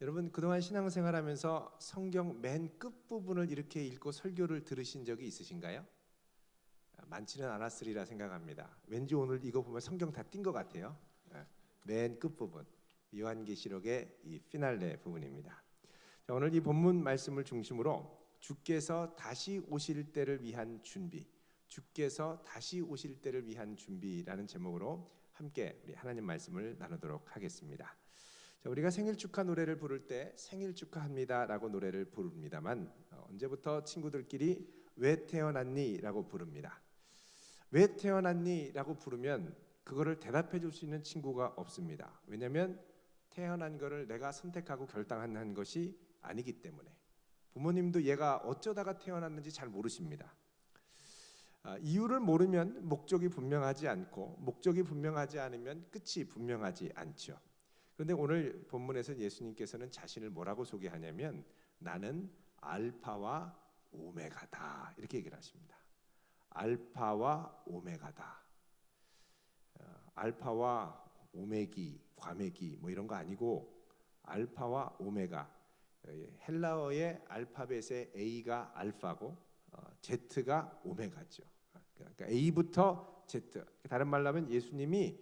여러분 그동안 신앙생활하면서 성경 맨 끝부분을 이렇게 읽고 설교를 들으신 적이 있으신가요? 많지는 않았으리라 생각합니다. 왠지 오늘 이거 보면 성경 다 띈 것 같아요. 맨 끝부분, 요한계시록의 이 피날레 부분입니다. 자, 오늘 이 본문 말씀을 중심으로 주께서 다시 오실 때를 위한 준비, 주께서 다시 오실 때를 위한 준비라는 제목으로 함께 우리 하나님 말씀을 나누도록 하겠습니다. 자, 우리가 생일 축하 노래를 부를 때 생일 축하합니다라고 노래를 부릅니다만 언제부터 친구들끼리 왜 태어났니?라고 부릅니다. 왜 태어났니?라고 부르면 그거를 대답해 줄 수 있는 친구가 없습니다. 왜냐하면 태어난 거를 내가 선택하고 결단한 것이 아니기 때문에. 부모님도 얘가 어쩌다가 태어났는지 잘 모르십니다. 이유를 모르면 목적이 분명하지 않고 목적이 분명하지 않으면 끝이 분명하지 않죠. 그런데 오늘 본문에서 예수님께서는 자신을 뭐라고 소개하냐면 나는 알파와 오메가다 이렇게 얘기를 하십니다. 알파와 오메가다. 알파와 오메기, 과메기 뭐 이런 거 아니고 알파와 오메가. 헬라어의 알파벳의 A가 알파고 Z가 오메가죠. 그러니까 A부터 Z. 다른 말로 하면 예수님이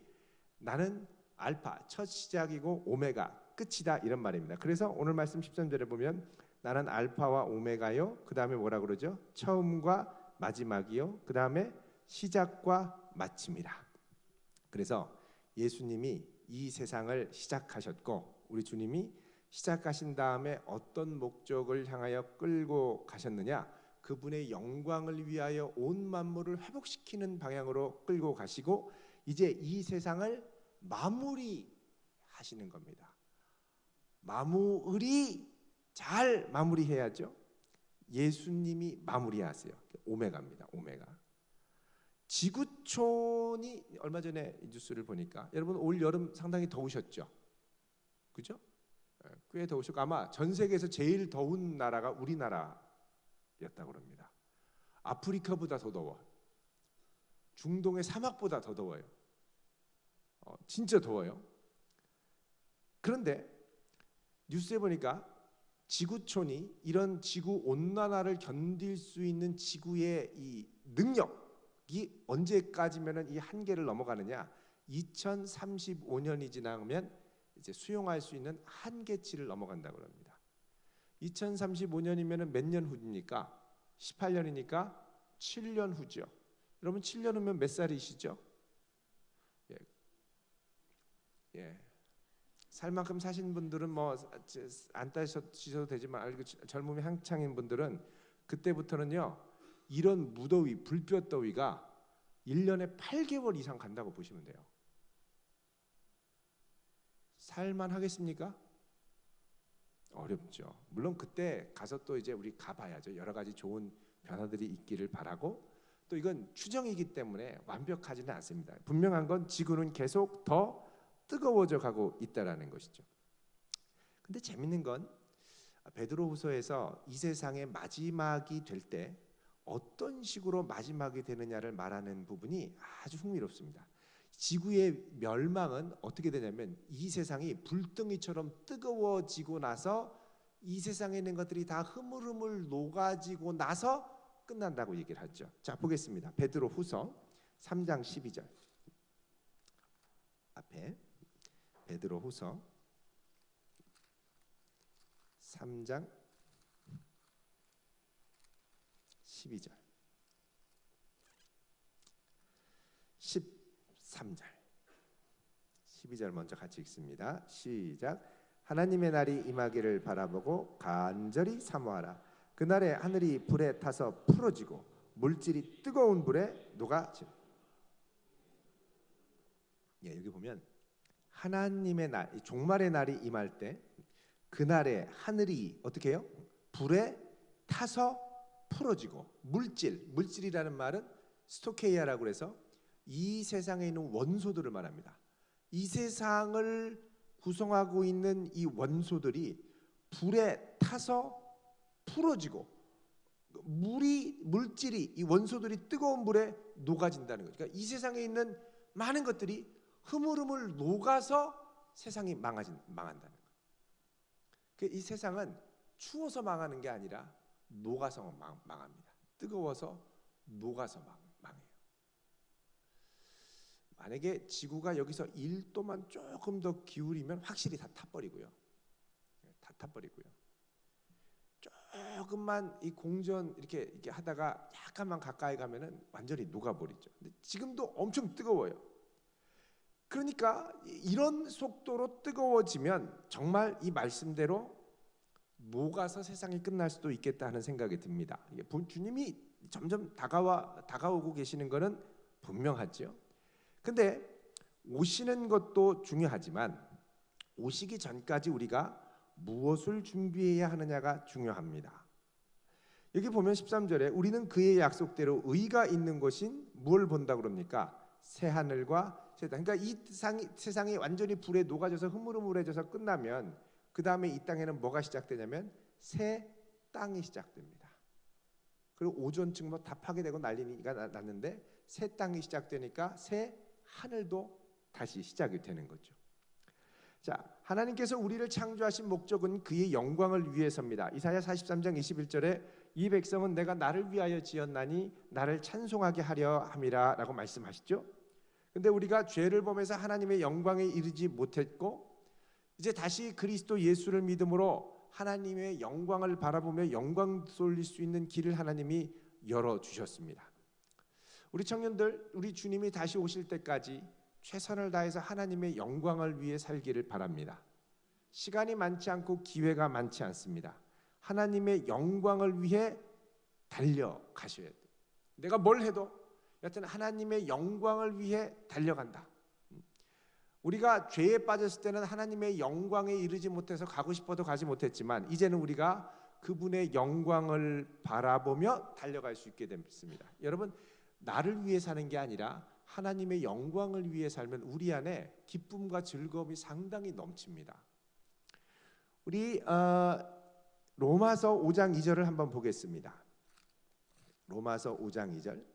나는 알파, 첫 시작이고 오메가, 끝이다 이런 말입니다. 그래서 오늘 말씀 13절에 보면 나는 알파와 오메가요. 그 다음에 뭐라 그러죠? 처음과 마지막이요. 그 다음에 시작과 마침이라. 그래서 예수님이 이 세상을 시작하셨고 우리 주님이 시작하신 다음에 어떤 목적을 향하여 끌고 가셨느냐? 그분의 영광을 위하여 온 만물을 회복시키는 방향으로 끌고 가시고 이제 이 세상을 마무리하시는 겁니다. 마무리 잘 마무리해야죠. 예수님이 마무리하세요. 오메가입니다. 오메가. 지구촌이 얼마 전에 뉴스를 보니까 여러분 올 여름 상당히 더우셨죠? 그죠? 꽤 더우셨고 아마 전 세계에서 제일 더운 나라가 우리나라였다고 합니다. 아프리카보다 더 더워. 중동의 사막보다 더 더워요. 진짜 더워요. 그런데 뉴스에 보니까 지구촌이 이런 지구 온난화를 견딜 수 있는 지구의 이 능력이 언제까지면은 이 한계를 넘어가느냐? 2035년이 지나면 이제 수용할 수 있는 한계치를 넘어간다고 합니다. 2035년이면은 몇 년 후입니까? 18년이니까 7년 후죠. 여러분 7년 후면 몇 살이시죠? 예. 살 만큼 사신 분들은 뭐 안 따지셔도 되지만 젊음이 한창인 분들은 그때부터는요 이런 무더위, 불볕더위가 1년에 8개월 이상 간다고 보시면 돼요. 살만 하겠습니까? 어렵죠. 물론 그때 가서 또 이제 우리 가봐야죠. 여러 가지 좋은 변화들이 있기를 바라고 또 이건 추정이기 때문에 완벽하지는 않습니다. 분명한 건 지구는 계속 더 뜨거워져 가고 있다라는 것이죠. 근데 재밌는 건 베드로후서에서 이 세상의 마지막이 될 때 어떤 식으로 마지막이 되느냐를 말하는 부분이 아주 흥미롭습니다. 지구의 멸망은 어떻게 되냐면 이 세상이 불덩이처럼 뜨거워지고 나서 이 세상에 있는 것들이 다 흐물흐물 녹아지고 나서 끝난다고 얘기를 하죠. 자, 보겠습니다. 베드로후서 3장 12절 앞에 베드로후서 3장 12절 13절 12절 먼저 같이 읽습니다. 시작. 하나님의 날이 임하기를 바라보고 간절히 사모하라. 그날에 하늘이 불에 타서 풀어지고 물질이 뜨거운 불에 녹아지고. 예, 여기 보면 하나님의 날, 종말의 날이 임할 때 그날에 하늘이 어떻게 해요? 불에 타서 풀어지고 물질이라는 말은 스토케이아라고 해서 이 세상에 있는 원소들을 말합니다. 이 세상을 구성하고 있는 이 원소들이 불에 타서 풀어지고 물질이 이 원소들이 뜨거운 불에 녹아진다는 거죠. 그러니까 이 세상에 있는 많은 것들이 흐물흐물 녹아서 세상이 망한다는 거예요. 이 세상은 추워서 망하는 게 아니라 녹아서 망합니다. 뜨거워서 녹아서 망해요. 만약에 지구가 여기서 1도만 조금 더 기울이면 확실히 다 타버리고요. 조금만 이 공전 이렇게 하다가 약간만 가까이 가면은 완전히 녹아버리죠. 근데 지금도 엄청 뜨거워요. 그러니까 이런 속도로 뜨거워지면 정말 이 말씀대로 녹아서 세상이 끝날 수도 있겠다 하는 생각이 듭니다. 주님이 점점 다가오고 계시는 것은 분명하죠. 근데 오시는 것도 중요하지만 오시기 전까지 우리가 무엇을 준비해야 하느냐가 중요합니다. 여기 보면 13절에 우리는 그의 약속대로 의가 있는 곳인 무엇을 본다고 그럽니까? 새 하늘과 새 땅. 그러니까 이 세상이 완전히 불에 녹아져서 흐물흐물해져서 끝나면 그 다음에 이 땅에는 뭐가 시작되냐면 새 땅이 시작됩니다. 그리고 오존층 뭐 다 파괴되고 난리가 났는데 새 땅이 시작되니까 새 하늘도 다시 시작이 되는 거죠. 자, 하나님께서 우리를 창조하신 목적은 그의 영광을 위해서입니다. 이사야 43장 21절에 이 백성은 내가 나를 위하여 지었나니 나를 찬송하게 하려 함이라 라고 말씀하시죠. 근데 우리가 죄를 범해서 하나님의 영광에 이르지 못했고 이제 다시 그리스도 예수를 믿음으로 하나님의 영광을 바라보며 영광 돌릴 수 있는 길을 하나님이 열어주셨습니다. 우리 청년들, 우리 주님이 다시 오실 때까지 최선을 다해서 하나님의 영광을 위해 살기를 바랍니다. 시간이 많지 않고 기회가 많지 않습니다. 하나님의 영광을 위해 달려가셔야 돼요. 내가 뭘 해도 여튼 하나님의 영광을 위해 달려간다. 우리가 죄에 빠졌을 때는 하나님의 영광에 이르지 못해서 가고 싶어도 가지 못했지만 이제는 우리가 그분의 영광을 바라보며 달려갈 수 있게 됐습니다. 여러분, 나를 위해 사는 게 아니라 하나님의 영광을 위해 살면 우리 안에 기쁨과 즐거움이 상당히 넘칩니다. 우리 로마서 5장 2절을 한번 보겠습니다. 로마서 5장 2절.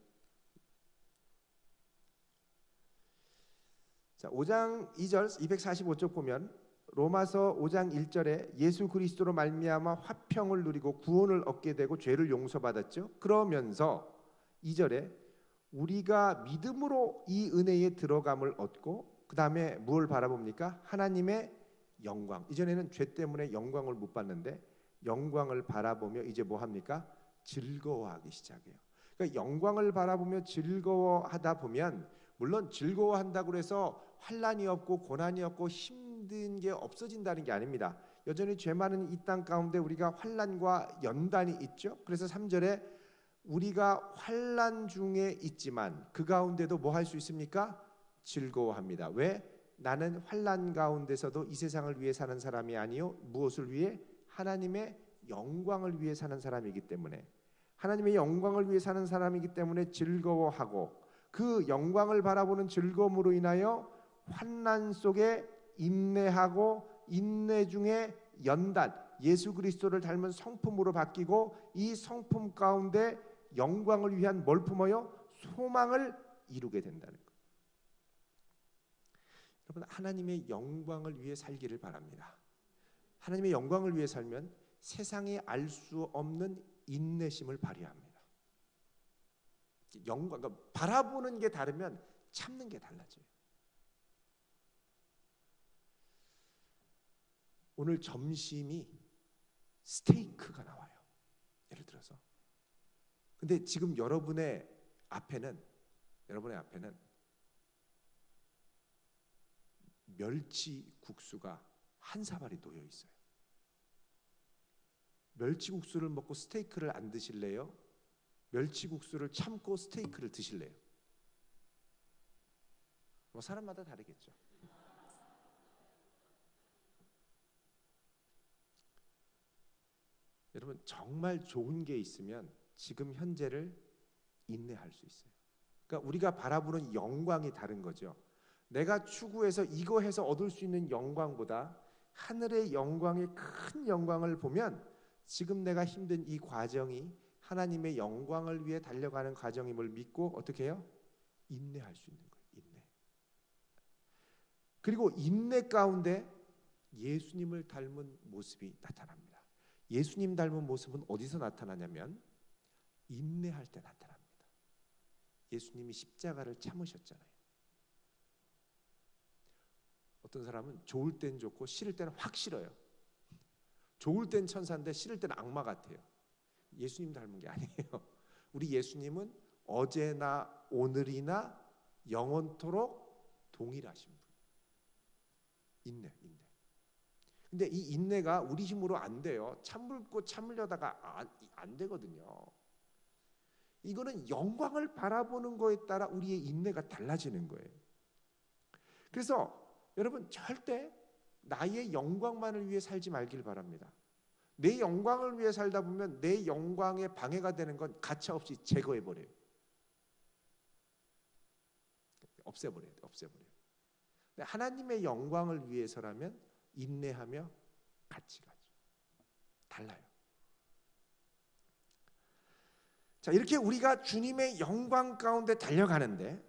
자, 5장 2절 245쪽 보면 로마서 5장 1절에 예수 그리스도로 말미암아 화평을 누리고 구원을 얻게 되고 죄를 용서받았죠. 그러면서 2절에 우리가 믿음으로 이 은혜에 들어감을 얻고 그 다음에 무엇을 바라봅니까? 하나님의 영광. 이전에는 죄 때문에 영광을 못 봤는데 영광을 바라보며 이제 뭐 합니까? 즐거워하기 시작해요. 그러니까 영광을 바라보며 즐거워하다 보면 물론 즐거워한다고 해서 환난이 없고 고난이 없고 힘든 게 없어진다는 게 아닙니다. 여전히 죄 많은 이 땅 가운데 우리가 환난과 연단이 있죠. 그래서 3절에 우리가 환난 중에 있지만 그 가운데도 뭐 할 수 있습니까? 즐거워합니다. 왜? 나는 환난 가운데서도 이 세상을 위해 사는 사람이 아니요 무엇을 위해? 하나님의 영광을 위해 사는 사람이기 때문에 하나님의 영광을 위해 사는 사람이기 때문에 즐거워하고 그 영광을 바라보는 즐거움으로 인하여 환난 속에 인내하고 인내 중에 연단 예수 그리스도를 닮은 성품으로 바뀌고 이 성품 가운데 영광을 위한 뭘 품어요? 소망을 이루게 된다는 것. 여러분, 하나님의 영광을 위해 살기를 바랍니다. 하나님의 영광을 위해 살면 세상에 알 수 없는 인내심을 발휘합니다. 영광, 그러니까 바라보는 게 다르면 참는 게 달라져요. 오늘 점심이 스테이크가 나와요. 예를 들어서. 근데 지금 여러분의 앞에는 멸치 국수가 한 사발이 놓여 있어요. 멸치 국수를 먹고 스테이크를 안 드실래요? 멸치 국수를 참고 스테이크를 드실래요? 뭐 사람마다 다르겠죠. 여러분, 정말 좋은 게 있으면 지금 현재를 인내할 수 있어요. 그러니까 우리가 바라보는 영광이 다른 거죠. 내가 추구해서 이거 해서 얻을 수 있는 영광보다 하늘의 영광의 큰 영광을 보면 지금 내가 힘든 이 과정이 하나님의 영광을 위해 달려가는 과정임을 믿고 어떻게 해요? 인내할 수 있는 거예요. 인내. 그리고 인내 가운데 예수님을 닮은 모습이 나타납니다. 예수님 닮은 모습은 어디서 나타나냐면 인내할 때 나타납니다. 예수님이 십자가를 참으셨잖아요. 어떤 사람은 좋을 땐 좋고 싫을 때는 확 싫어요. 좋을 땐 천사인데 싫을 때는 악마 같아요. 예수님 닮은 게 아니에요. 우리 예수님은 어제나 오늘이나 영원토록 동일하신 분. 인내. 근데 이 인내가 우리 힘으로 안 돼요. 참고 참으려다가 안 되거든요. 이거는 영광을 바라보는 거에 따라 우리의 인내가 달라지는 거예요. 그래서 여러분 절대 나의 영광만을 위해 살지 말길 바랍니다. 내 영광을 위해 살다 보면 내 영광에 방해가 되는 건 가차없이 제거해버려요. 없애버려요. 근데 하나님의 영광을 위해서라면 인내하며 같이 가죠. 달라요. 자, 이렇게 우리가 주님의 영광 가운데 달려가는데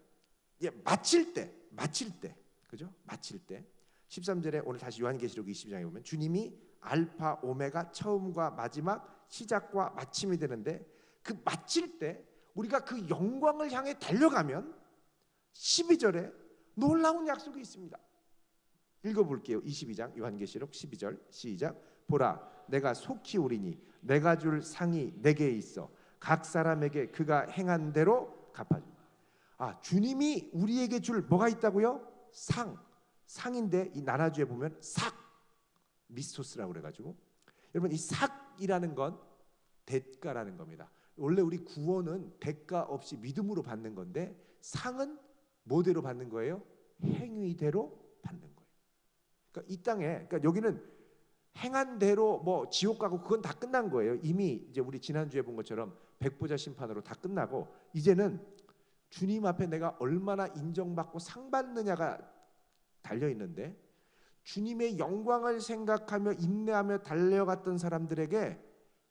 마칠 때 그죠? 마칠 때 13절에 오늘 다시 요한계시록 22장에 보면 주님이 알파 오메가 처음과 마지막 시작과 마침이 되는데 그 마칠 때 우리가 그 영광을 향해 달려가면 12절에 놀라운 약속이 있습니다. 읽어볼게요. 22장 요한계시록 12절 시작. 보라 내가 속히 오리니 내가 줄 상이 내게 있어 각 사람에게 그가 행한 대로 갚아주리라. 주님이 우리에게 줄 뭐가 있다고요? 상인데 이 나라주에 보면 삭 미스토스라고 그래가지고 여러분 이 삭이라는 건 대가라는 겁니다. 원래 우리 구원은 대가 없이 믿음으로 받는 건데 상은 뭐대로 받는 거예요? 행위대로 받는 거예요. 그러니까 이 땅에 그러니까 여기는 행한 대로 뭐 지옥 가고 그건 다 끝난 거예요. 이미 이제 우리 지난주에 본 것처럼 백보자 심판으로 다 끝나고 이제는 주님 앞에 내가 얼마나 인정받고 상 받느냐가 달려 있는데 주님의 영광을 생각하며 인내하며 달려갔던 사람들에게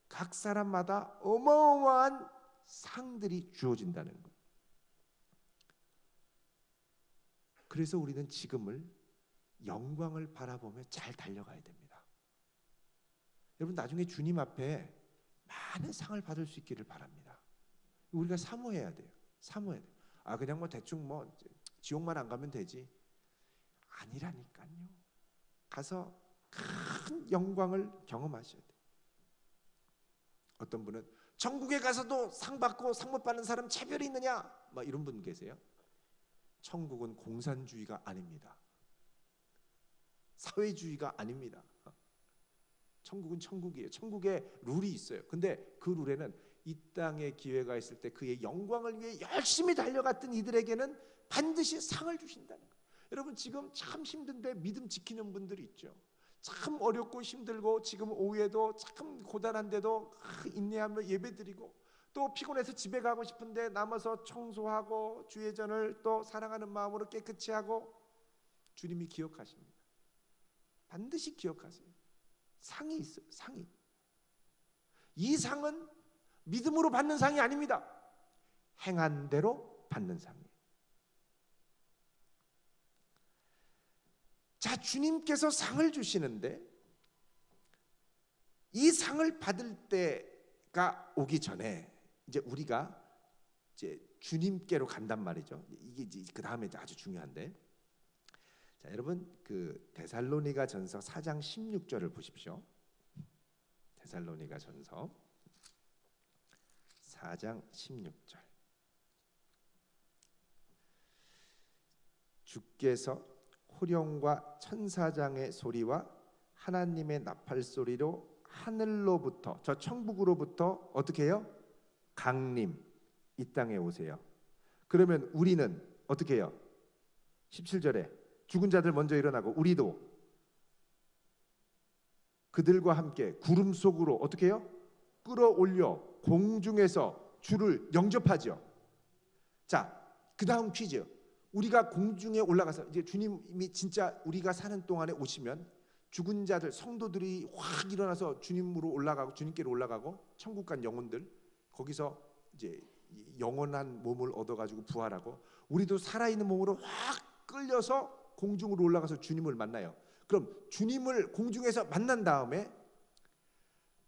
각 사람마다 어마어마한 상들이 주어진다는 거예요. 그래서 우리는 지금을 영광을 바라보며 잘 달려가야 됩니다. 여러분 나중에 주님 앞에 많은 상을 받을 수 있기를 바랍니다. 우리가 사모해야 돼요. 그냥 뭐 대충 뭐 지옥만 안 가면 되지. 아니라니까요. 가서 큰 영광을 경험하셔야 돼요. 어떤 분은 천국에 가서도 상 받고 상 못 받는 사람 차별이 있느냐? 막 이런 분 계세요. 천국은 공산주의가 아닙니다. 사회주의가 아닙니다. 천국은 천국이에요. 천국에 룰이 있어요. 근데 그 룰에는 이 땅에 기회가 있을 때 그의 영광을 위해 열심히 달려갔던 이들에게는 반드시 상을 주신다는 거예요. 여러분 지금 참 힘든데 믿음 지키는 분들이 있죠. 참 어렵고 힘들고 지금 오후에도 참 고단한데도 인내하며 예배드리고 또 피곤해서 집에 가고 싶은데 남아서 청소하고 주예전을 또 사랑하는 마음으로 깨끗이 하고 주님이 기억하십니다. 반드시 기억하세요. 상이 있어요. 상이. 이 상은 믿음으로 받는 상이 아닙니다. 행한 대로 받는 상이에요. 자, 주님께서 상을 주시는데 이 상을 받을 때가 오기 전에 이제 우리가 이제 주님께로 간단 말이죠. 이게 이제 그 다음에 아주 중요한데, 자 여러분 그 데살로니가전서 4장 16절을 보십시오. 데살로니가전서 4장 16절. 주께서 호령과 천사장의 소리와 하나님의 나팔 소리로 하늘로부터 저 천국으로부터 어떻게 해요? 강림 이 땅에 오세요. 그러면 우리는 어떻게 해요? 17절에 죽은 자들 먼저 일어나고 우리도 그들과 함께 구름 속으로 어떻게 해요? 끌어올려 공중에서 주를 영접하죠. 자, 그 다음 퀴즈. 우리가 공중에 올라가서 이제 주님이 진짜 우리가 사는 동안에 오시면 죽은 자들 성도들이 확 일어나서 주님으로 올라가고 주님께로 올라가고 천국 간 영혼들 거기서 이제 영원한 몸을 얻어가지고 부활하고 우리도 살아있는 몸으로 확 끌려서 공중으로 올라가서 주님을 만나요. 그럼 주님을 공중에서 만난 다음에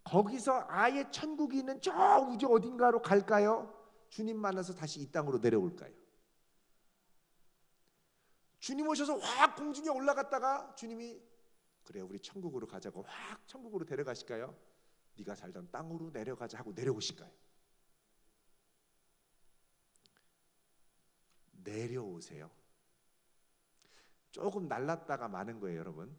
거기서 아예 천국이 있는 저 우주 어딘가로 갈까요? 주님 만나서 다시 이 땅으로 내려올까요? 주님 오셔서 확 공중에 올라갔다가 주님이 그래 우리 천국으로 가자고 확 천국으로 데려가실까요? 네가 살던 땅으로 내려가자 하고 내려오실까요? 내려오세요. 조금 날랐다가 마는 거예요, 여러분.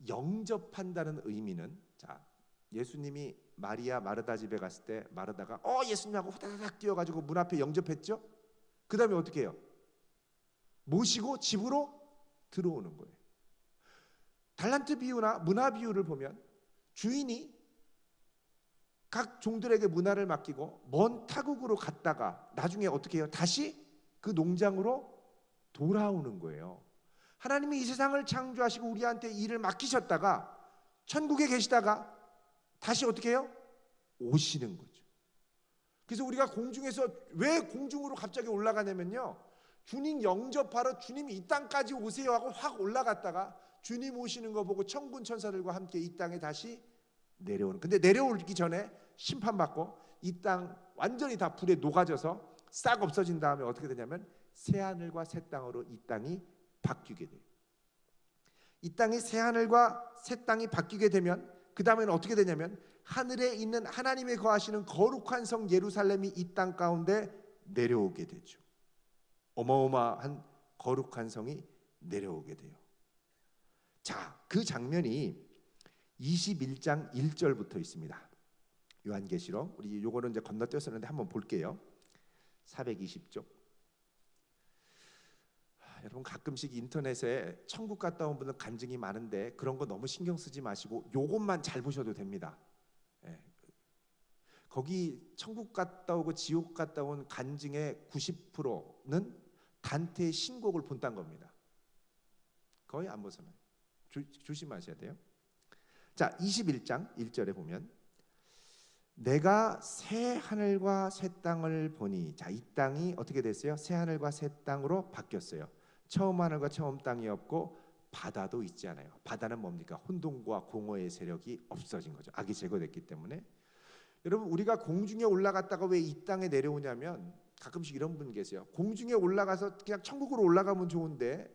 영접한다는 의미는, 자, 예수님이 마리아 마르다 집에 갔을 때 마르다가 예수님하고 후다닥 뛰어가지고 문 앞에 영접했죠. 그 다음에 어떻게 해요? 모시고 집으로 들어오는 거예요. 달란트 비유나 문화 비유를 보면 주인이 각 종들에게 문화를 맡기고 먼 타국으로 갔다가 나중에 어떻게 해요? 다시 그 농장으로 돌아오는 거예요. 하나님이 이 세상을 창조하시고 우리한테 일을 맡기셨다가 천국에 계시다가 다시 어떻게 해요? 오시는 거죠. 그래서 우리가 공중에서 왜 공중으로 갑자기 올라가냐면요, 주님 영접하러 주님이 이 땅까지 오세요 하고 확 올라갔다가 주님 오시는 거 보고 천군 천사들과 함께 이 땅에 다시 내려오는. 근데 내려오기 전에 심판받고 이 땅 완전히 다 불에 녹아져서 싹 없어진 다음에 어떻게 되냐면 새 하늘과 새 땅으로 이 땅이 바뀌게 돼요. 이 땅이 새 하늘과 새 땅이 바뀌게 되면 그 다음에는 어떻게 되냐면 하늘에 있는 하나님이 거하시는 거룩한 성 예루살렘이 이 땅 가운데 내려오게 되죠. 어마어마한 거룩한 성이 내려오게 돼요. 자, 그 장면이 21장 1절부터 있습니다. 요한계시록, 우리 요거는 이제 건너뛰었었는데 한번 볼게요. 420쪽. 여러분 가끔씩 인터넷에 천국 갔다 온 분들 간증이 많은데 그런 거 너무 신경 쓰지 마시고 요것만 잘 보셔도 됩니다. 거기 천국 갔다 오고 지옥 갔다 온 간증의 90%는 단테의 신곡을 본딴 겁니다. 거의 안 벗어나요. 조심하셔야 돼요. 자, 21장 1절에 보면 내가 새 하늘과 새 땅을 보니, 자, 이 땅이 어떻게 됐어요? 새 하늘과 새 땅으로 바뀌었어요. 처음 하늘과 처음 땅이 없고 바다도 있지 않아요. 바다는 뭡니까? 혼돈과 공허의 세력이 없어진 거죠. 악이 제거됐기 때문에. 여러분 우리가 공중에 올라갔다가 왜 이 땅에 내려오냐면 가끔씩 이런 분 계세요. 공중에 올라가서 그냥 천국으로 올라가면 좋은데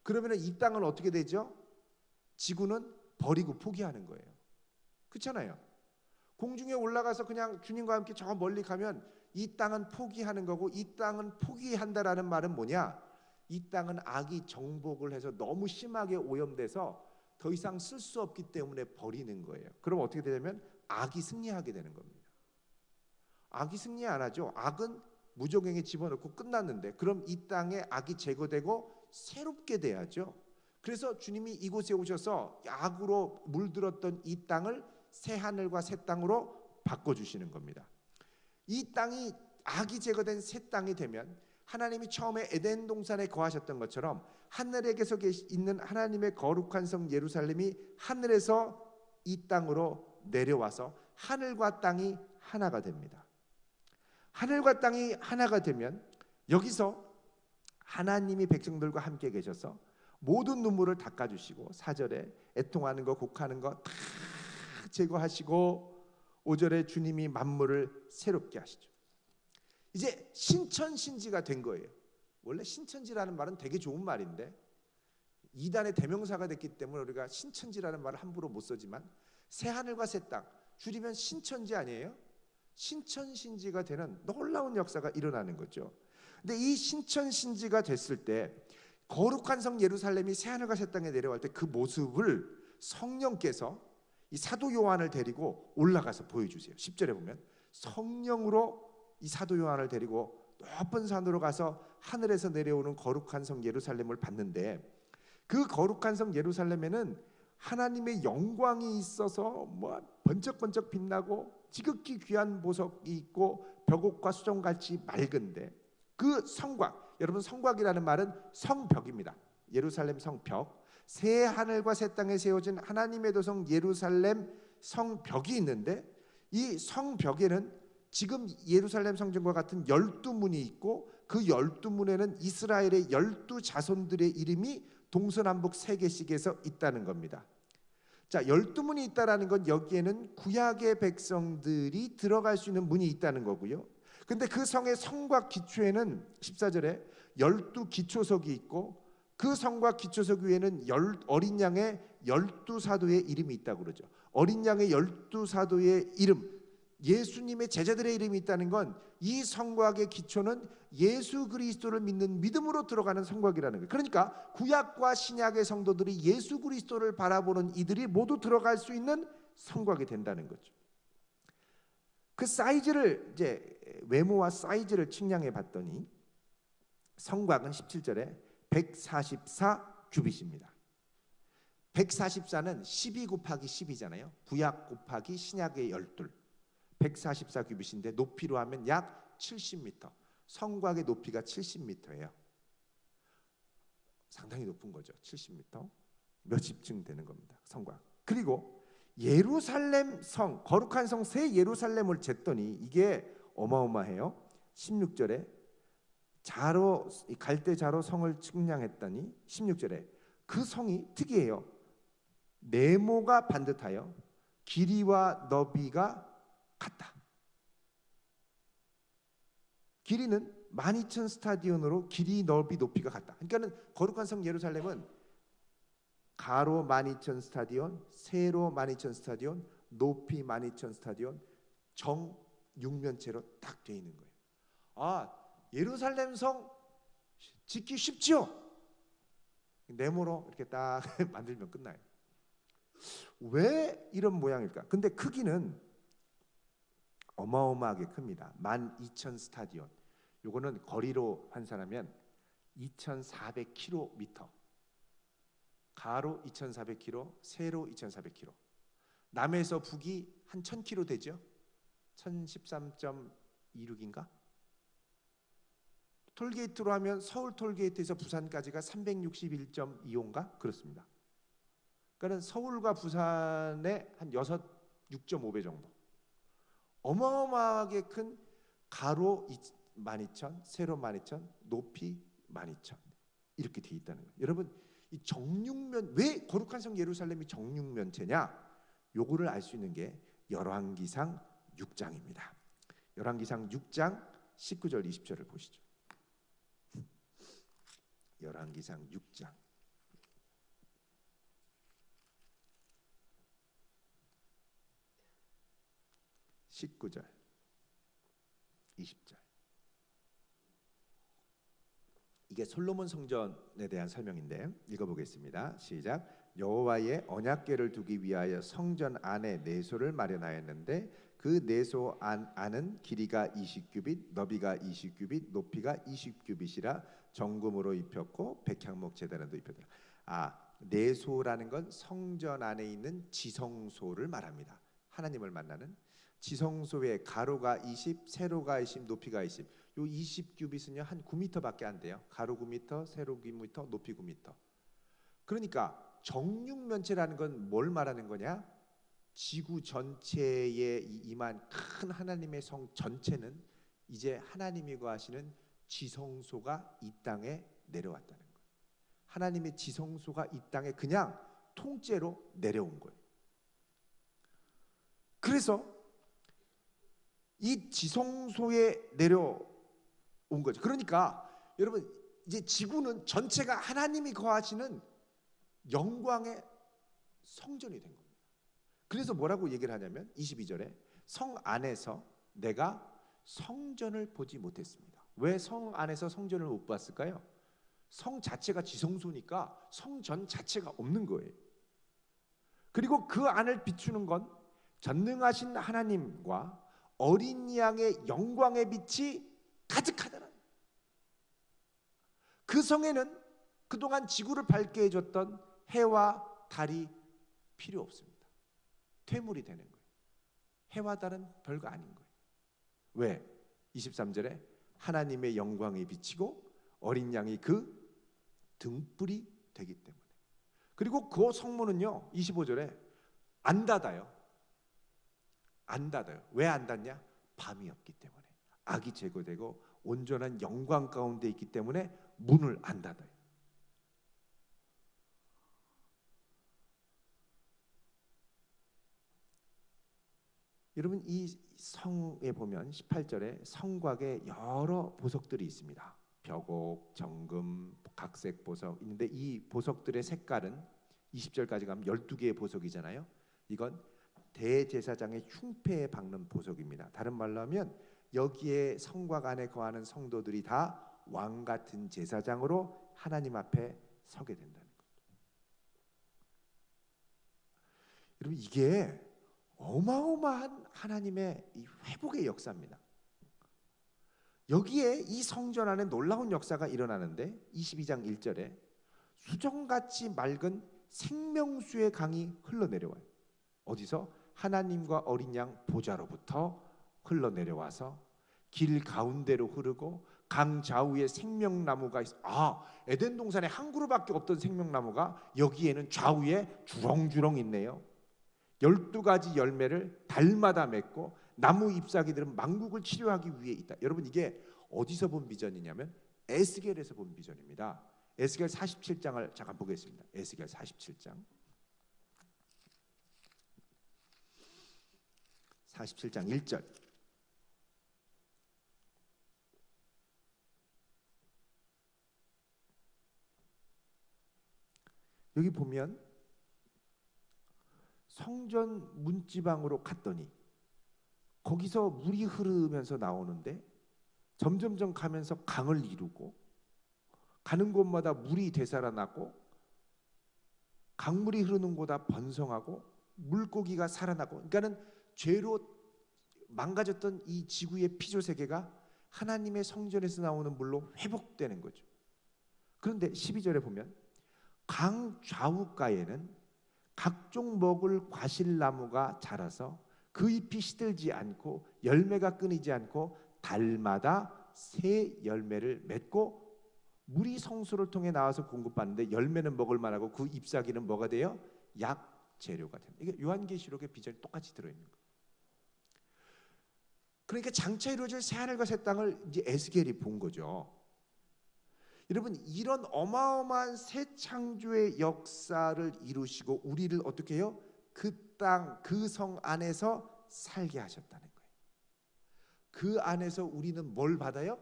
그러면 이 땅은 어떻게 되죠? 지구는 버리고 포기하는 거예요. 그렇잖아요. 공중에 올라가서 그냥 주님과 함께 저 멀리 가면 이 땅은 포기하는 거고, 이 땅은 포기한다라는 말은 뭐냐? 이 땅은 악이 정복을 해서 너무 심하게 오염돼서 더 이상 쓸 수 없기 때문에 버리는 거예요. 그럼 어떻게 되냐면 악이 승리하게 되는 겁니다. 악이 승리 안 하죠. 악은 무적행에 집어넣고 끝났는데 그럼 이 땅에 악이 제거되고 새롭게 돼야죠. 그래서 주님이 이곳에 오셔서 악으로 물들었던 이 땅을 새 하늘과 새 땅으로 바꿔주시는 겁니다. 이 땅이 악이 제거된 새 땅이 되면 하나님이 처음에 에덴 동산에 거하셨던 것처럼 하늘에 계속 있는 하나님의 거룩한 성 예루살렘이 하늘에서 이 땅으로 내려와서 하늘과 땅이 하나가 됩니다. 하늘과 땅이 하나가 되면 여기서 하나님이 백성들과 함께 계셔서 모든 눈물을 닦아주시고 4절에 애통하는 거 곡하는 거 다 제거하시고 5절에 주님이 만물을 새롭게 하시죠. 이제 신천신지가 된 거예요. 원래 신천지라는 말은 되게 좋은 말인데 이단의 대명사가 됐기 때문에 우리가 신천지라는 말을 함부로 못 쓰지만 새하늘과 새 땅, 줄이면 신천지 아니에요? 신천신지가 되는 놀라운 역사가 일어나는 거죠. 근데 이 신천신지가 됐을 때 거룩한 성 예루살렘이 새하늘과 새 땅에 내려갈 때 그 모습을 성령께서 이 사도 요한을 데리고 올라가서 보여주세요. 10절에 보면 성령으로 이 사도 요한을 데리고 높은 산으로 가서 하늘에서 내려오는 거룩한 성 예루살렘을 봤는데 그 거룩한 성 예루살렘에는 하나님의 영광이 있어서 뭐 번쩍번쩍 빛나고 지극히 귀한 보석이 있고 벽옥과 수정같이 맑은데 그 성곽, 여러분 성곽이라는 말은 성벽입니다. 예루살렘 성벽, 새 하늘과 새 땅에 세워진 하나님의 도성 예루살렘 성벽이 있는데 이 성벽에는 지금 예루살렘 성전과 같은 12문이 있고 그 12문에는 이스라엘의 12 자손들의 이름이 동서남북 3개씩에서 있다는 겁니다. 자, 12문이 있다라는 건 여기에는 구약의 백성들이 들어갈 수 있는 문이 있다는 거고요. 근데 그 성의 성과 기초에는 14절에 12기초석이 있고 그 성과 기초석 위에는 어린 양의 12사도의 이름이 있다고 그러죠. 어린 양의 12사도의 이름, 예수님의 제자들의 이름이 있다는 건 이 성곽의 기초는 예수 그리스도를 믿는 믿음으로 들어가는 성곽이라는 거예요. 그러니까 구약과 신약의 성도들이 예수 그리스도를 바라보는 이들이 모두 들어갈 수 있는 성곽이 된다는 거죠. 그 사이즈를 이제 외모와 사이즈를 측량해 봤더니 성곽은 17절에 144 규빗입니다. 144는 12 곱하기 10이잖아요. 구약 곱하기 신약의 12. 144 규빗인데 높이로 하면 약 70m. 성곽의 높이가 70m예요. 상당히 높은 거죠. 70m. 몇십 층 되는 겁니다. 성곽. 그리고 예루살렘 성, 거룩한 성 새 예루살렘을 쟀더니 이게 어마어마해요. 16절에 자로 갈대 자로 성을 측량했더니 16절에 그 성이 특이해요. 네모가 반듯하여 길이와 너비가 같다. 길이는 12,000 스타디온으로 길이, 너비, 높이가 같다. 그러니까는 거룩한 성 예루살렘은 가로 12,000 스타디온, 세로 12,000 스타디온, 높이 12,000 스타디온, 정 육면체로 딱 돼 있는 거예요. 아, 예루살렘 성 짓기 쉽지요? 네모로 이렇게 딱 만들면 끝나요. 왜 이런 모양일까? 근데 크기는 어마어마하게 큽니다. 12,000 스타디온. 요거는 거리로 환산하면 2,400km. 가로 2,400km, 세로 2,400km. 남에서 북이 한 1,000km 되죠? 1,013.26인가? 톨게이트로 하면 서울 톨게이트에서 부산까지가 361.25인가? 그렇습니다. 그러니까 서울과 부산의 한 6.5배 정도. 어마어마하게 큰 가로 12,000, 세로 12,000, 높이 12,000 이렇게 돼 있다는 거예요. 여러분, 이 정육면, 왜 거룩한 성 예루살렘이 정육면체냐? 요거를 알 수 있는 게 열왕기상 6장입니다. 열왕기상 6장 19절 20절을 보시죠. 열왕기상 6장 19절 20절. 이게 솔로몬 성전에 대한 설명인데 읽어보겠습니다. 시작. 여호와의 언약궤를 두기 위하여 성전 안에 내소를 마련하였는데 그 내소 안은 길이가 20규빗, 너비가 20규빗, 높이가 20규빗이라 정금으로 입혔고 백향목 제단에도 입혔더라. 내소라는 건 성전 안에 있는 지성소를 말합니다. 하나님을 만나는 지성소의 가로가 20, 세로가 20, 높이가 20. 요 20규빗은요 한 9m밖에 안 돼요. 가로 9m, 세로 9m, 높이 9m. 그러니까 정육면체라는 건 뭘 말하는 거냐? 지구 전체에 임한 큰 하나님의 성 전체는 이제 하나님이 거하시는 지성소가 이 땅에 내려왔다는 거예요. 하나님의 지성소가 이 땅에 그냥 통째로 내려온 거예요. 그래서 이 지성소에 내려온 거죠. 그러니까 여러분, 이제 지구는 전체가 하나님이 거하시는 영광의 성전이 된 겁니다. 그래서 뭐라고 얘기를 하냐면 22절에 성 안에서 내가 성전을 보지 못했습니다. 왜 성 안에서 성전을 못 봤을까요? 성 자체가 지성소니까 성전 자체가 없는 거예요. 그리고 그 안을 비추는 건 전능하신 하나님과 어린 양의 영광의 빛이 가득하다는, 그 성에는 그동안 지구를 밝게 해줬던 해와 달이 필요 없습니다. 퇴물이 되는 거예요. 해와 달은 별거 아닌 거예요. 왜? 23절에 하나님의 영광이 비치고 어린 양이 그 등불이 되기 때문에. 그리고 그 성문은요 25절에 안 닫아요. 안 닫아요. 왜 안 닫냐? 밤이 없기 때문에. 악이 제거되고 온전한 영광 가운데 있기 때문에 문을 안 닫아요. 여러분 이 성에 보면 18절에 성곽에 여러 보석들이 있습니다. 벽옥, 정금, 각색 보석 있는데 이 보석들의 색깔은 20절까지 가면 12개의 보석이잖아요. 이건 대제사장의 흉패에 박는 보석입니다. 다른 말로 하면 여기에 성곽 안에 거하는 성도들이 다 왕 같은 제사장으로 하나님 앞에 서게 된다는 것. 여러분 이게 어마어마한 하나님의 이 회복의 역사입니다. 여기에 이 성전 안에 놀라운 역사가 일어나는데 22장 1절에 수정같이 맑은 생명수의 강이 흘러내려와요. 어디서? 하나님과 어린 양 보좌로부터 흘러내려와서 길 가운데로 흐르고 강 좌우에 생명나무가 있어. 에덴 동산에 한 그루밖에 없던 생명나무가 여기에는 좌우에 주렁주렁 있네요. 12가지 열매를 달마다 맺고 나무 잎사귀들은 만국을 치료하기 위해 있다. 여러분 이게 어디서 본 비전이냐면 에스겔에서 본 비전입니다. 에스겔 47장을 잠깐 보겠습니다. 에스겔 47장 1절 여기 보면 성전 문지방으로 갔더니 거기서 물이 흐르면서 나오는데 점점점 가면서 강을 이루고 가는 곳마다 물이 되살아나고 강물이 흐르는 곳마다 번성하고 물고기가 살아나고, 그러니까는 죄로 망가졌던 이 지구의 피조 세계가 하나님의 성전에서 나오는 물로 회복되는 거죠. 그런데 12절에 보면 강 좌우가에는 각종 먹을 과실나무가 자라서 그 잎이 시들지 않고 열매가 끊이지 않고 달마다 새 열매를 맺고 물이 성소를 통해 나와서 공급받는데 열매는 먹을 만하고 그 잎사귀는 뭐가 돼요? 약 재료가 됩니다. 이게 요한계시록의 비전이 똑같이 들어있는 거예요. 그러니까 장차 이루어질 새하늘과 새 땅을 이제 에스겔이 본 거죠. 여러분 이런 어마어마한 새 창조의 역사를 이루시고 우리를 어떻게 해요? 그 땅, 그 성 안에서 살게 하셨다는 거예요. 그 안에서 우리는 뭘 받아요?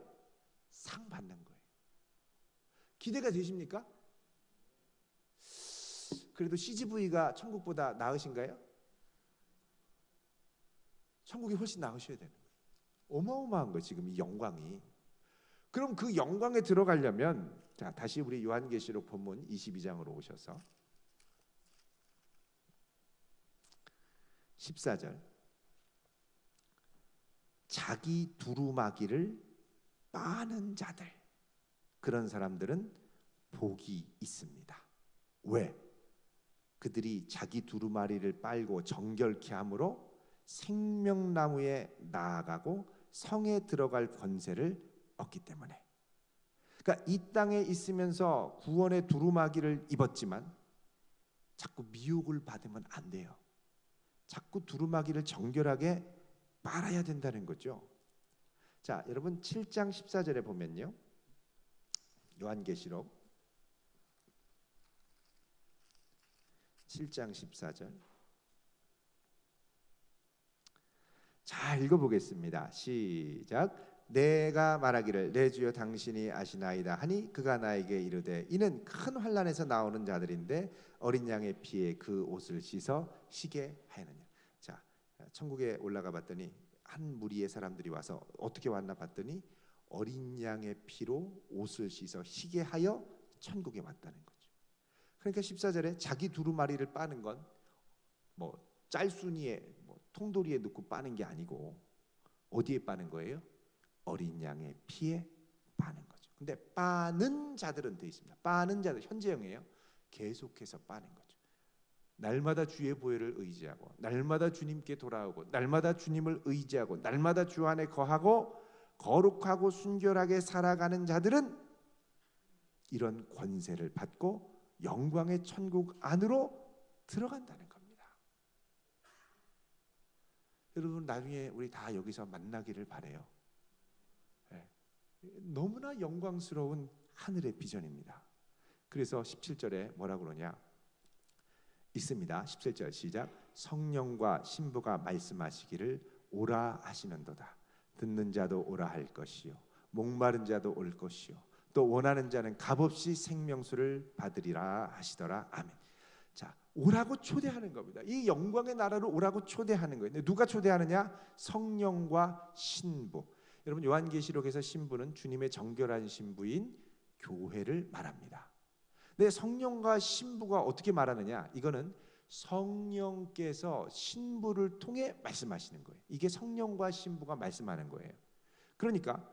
상 받는 거예요. 기대가 되십니까? 그래도 CGV가 천국보다 나으신가요? 천국이 훨씬 나으셔야 되는 거예요. 어마어마한 거예요 지금 이 영광이. 그럼 그 영광에 들어가려면 자 다시 우리 요한계시록 본문 22장으로 오셔서 14절 자기 두루마기를 빠는 자들, 그런 사람들은 복이 있습니다. 왜? 그들이 자기 두루마리를 빨고 정결케 함으로 생명나무에 나아가고 성에 들어갈 권세를 얻기 때문에. 그러니까 이 땅에 있으면서 구원의 두루마기를 입었지만 자꾸 미혹을 받으면 안 돼요. 자꾸 두루마기를 정결하게 빨아야 된다는 거죠. 자, 여러분 7장 14절에 보면요. 요한계시록 7장 14절 잘 읽어보겠습니다. 시작. 내가 말하기를 내 주여 당신이 아시나이다 하니 그가 나에게 이르되 이는 큰 환난에서 나오는 자들인데 어린 양의 피에 그 옷을 씻어 쉬게 하였느냐. 자, 천국에 올라가 봤더니 한 무리의 사람들이 와서 어떻게 왔나 봤더니 어린 양의 피로 옷을 씻어 쉬게 하여 천국에 왔다는 거죠. 그러니까 14절에 자기 두루마리를 빠는 건 뭐 짤순이에 뭐 통도리에 넣고 빠는 게 아니고 어디에 빠는 거예요? 어린 양의 피에 빠는 거죠. 근데 빠는 자들은 돼 있습니다. 빠는 자들 현재형이에요. 계속해서 빠는 거죠. 날마다 주의 보혈을 의지하고 날마다 주님께 돌아오고 날마다 주님을 의지하고 날마다 주 안에 거하고 거룩하고 순결하게 살아가는 자들은 이런 권세를 받고 영광의 천국 안으로 들어간다는 겁니다. 여러분 나중에 우리 다 여기서 만나기를 바라요. 너무나 영광스러운 하늘의 비전입니다. 그래서 17절에 뭐라고 그러냐 있습니다. 17절 시작. 성령과 신부가 말씀하시기를 오라 하시는도다. 듣는 자도 오라 할 것이요 목마른 자도 올 것이요 또 원하는 자는 값없이 생명수를 받으리라 하시더라. 아멘. 자, 오라고 초대하는 겁니다. 이 영광의 나라로 오라고 초대하는 거예요. 누가 초대하느냐? 성령과 신부. 여러분, 요한계시록에서 신부는 주님의 정결한 신부인 교회를 말합니다. 근데 성령과 신부가 어떻게 말하느냐? 이거는 성령께서 신부를 통해 말씀하시는 거예요. 이게 성령과 신부가 말씀하는 거예요. 그러니까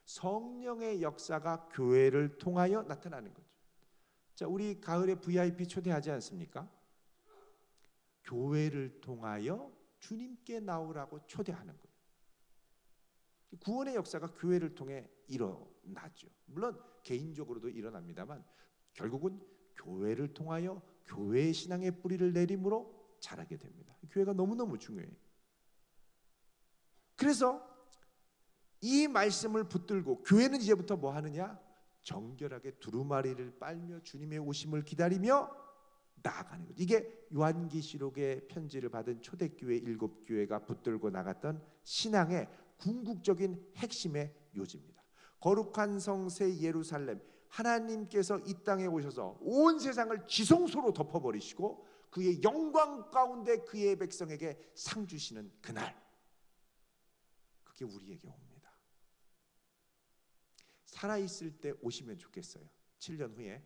성령의 역사가 교회를 통하여 나타나는 거죠. 자, 우리 가을에 VIP 초대하지 않습니까? 교회를 통하여 주님께 나오라고 초대하는 거예요. 구원의 역사가 교회를 통해 일어나죠. 물론 개인적으로도 일어납니다만 결국은 교회를 통하여 교회의 신앙의 뿌리를 내림으로 자라게 됩니다. 교회가 너무너무 중요해요. 그래서 이 말씀을 붙들고 교회는 이제부터 뭐 하느냐? 정결하게 두루마리를 빨며 주님의 오심을 기다리며 나아가는 거죠. 이게 요한계시록의 편지를 받은 초대교회 7교회가 붙들고 나갔던 신앙의 궁극적인 핵심의 요지입니다. 거룩한 성 새 예루살렘, 하나님께서 이 땅에 오셔서 온 세상을 지성소로 덮어버리시고 그의 영광 가운데 그의 백성에게 상 주시는 그날, 그게 우리에게 옵니다. 살아있을 때 오시면 좋겠어요. 7년 후에.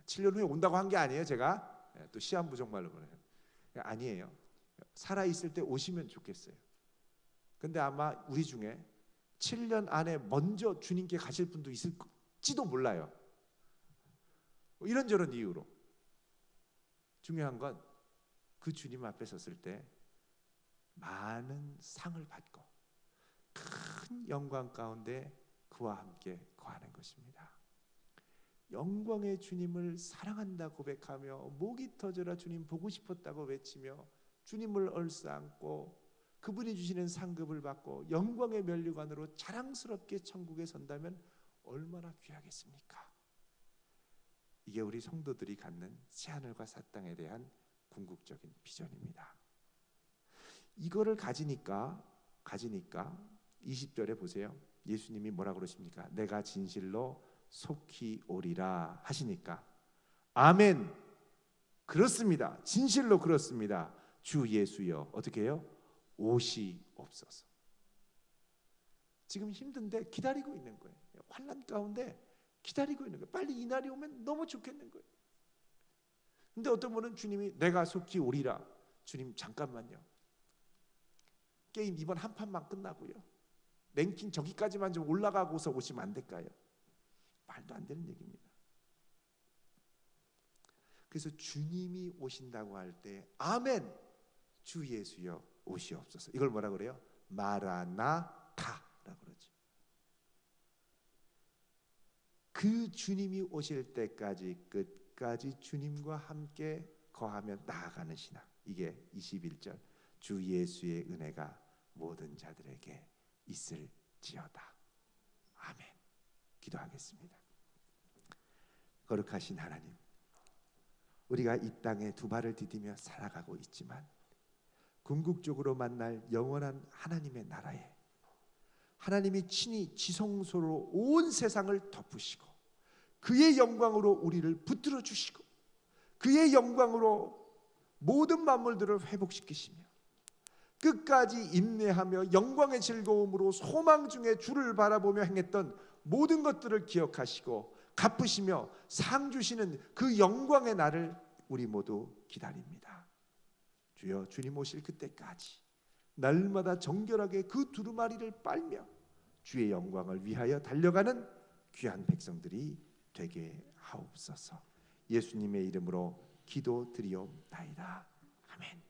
7년 후에 온다고 한 게 아니에요. 제가 또 시한부 정말로 그래요. 아니에요. 살아있을 때 오시면 좋겠어요. 근데 아마 우리 중에 7년 안에 먼저 주님께 가실 분도 있을지도 몰라요. 이런저런 이유로. 중요한 건 그 주님 앞에 섰을 때 많은 상을 받고 큰 영광 가운데 그와 함께 거하는 것입니다. 영광의 주님을 사랑한다 고백하며 목이 터져라 주님 보고 싶었다고 외치며 주님을 얼싸안고 그분이 주시는 상급을 받고 영광의 면류관으로 자랑스럽게 천국에 선다면 얼마나 귀하겠습니까? 이게 우리 성도들이 갖는 새하늘과 새 땅에 대한 궁극적인 비전입니다. 이거를 가지니까 20절에 보세요. 예수님이 뭐라 그러십니까? 내가 진실로 속히 오리라 하시니까 아멘. 그렇습니다. 진실로 그렇습니다. 주 예수여 어떻게 해요? 오시옵소서. 지금 힘든데 기다리고 있는 거예요. 환난 가운데 기다리고 있는 거예요. 빨리 이 날이 오면 너무 좋겠는 거예요. 근데 어떤 분은 주님이 내가 속히 오리라. 주님 잠깐만요. 게임 이번 한 판만 끝나고요. 랭킹 저기까지만 좀 올라가고서 오시면 안 될까요? 말도 안 되는 얘기입니다. 그래서 주님이 오신다고 할 때 아멘 주 예수여 오시옵소서. 이걸 뭐라 그래요? 마라나타라고 그러죠. 그 주님이 오실 때까지 끝까지 주님과 함께 거하며 나아가는 신앙. 이게 21절 주 예수의 은혜가 모든 자들에게 있을지어다. 아멘. 기도하겠습니다. 거룩하신 하나님, 우리가 이 땅에 두 발을 디디며 살아가고 있지만 궁극적으로 만날 영원한 하나님의 나라에 하나님이 친히 지성소로 온 세상을 덮으시고 그의 영광으로 우리를 붙들어 주시고 그의 영광으로 모든 만물들을 회복시키시며 끝까지 인내하며 영광의 즐거움으로 소망 중에 주를 바라보며 행했던 모든 것들을 기억하시고 갚으시며 상 주시는 그 영광의 날을 우리 모두 기다립니다. 주여, 주님 오실 그때까지 날마다 정결하게 그 두루마리를 빨며 주의 영광을 위하여 달려가는 귀한 백성들이 되게 하옵소서. 예수님의 이름으로 기도드리옵나이다. 아멘.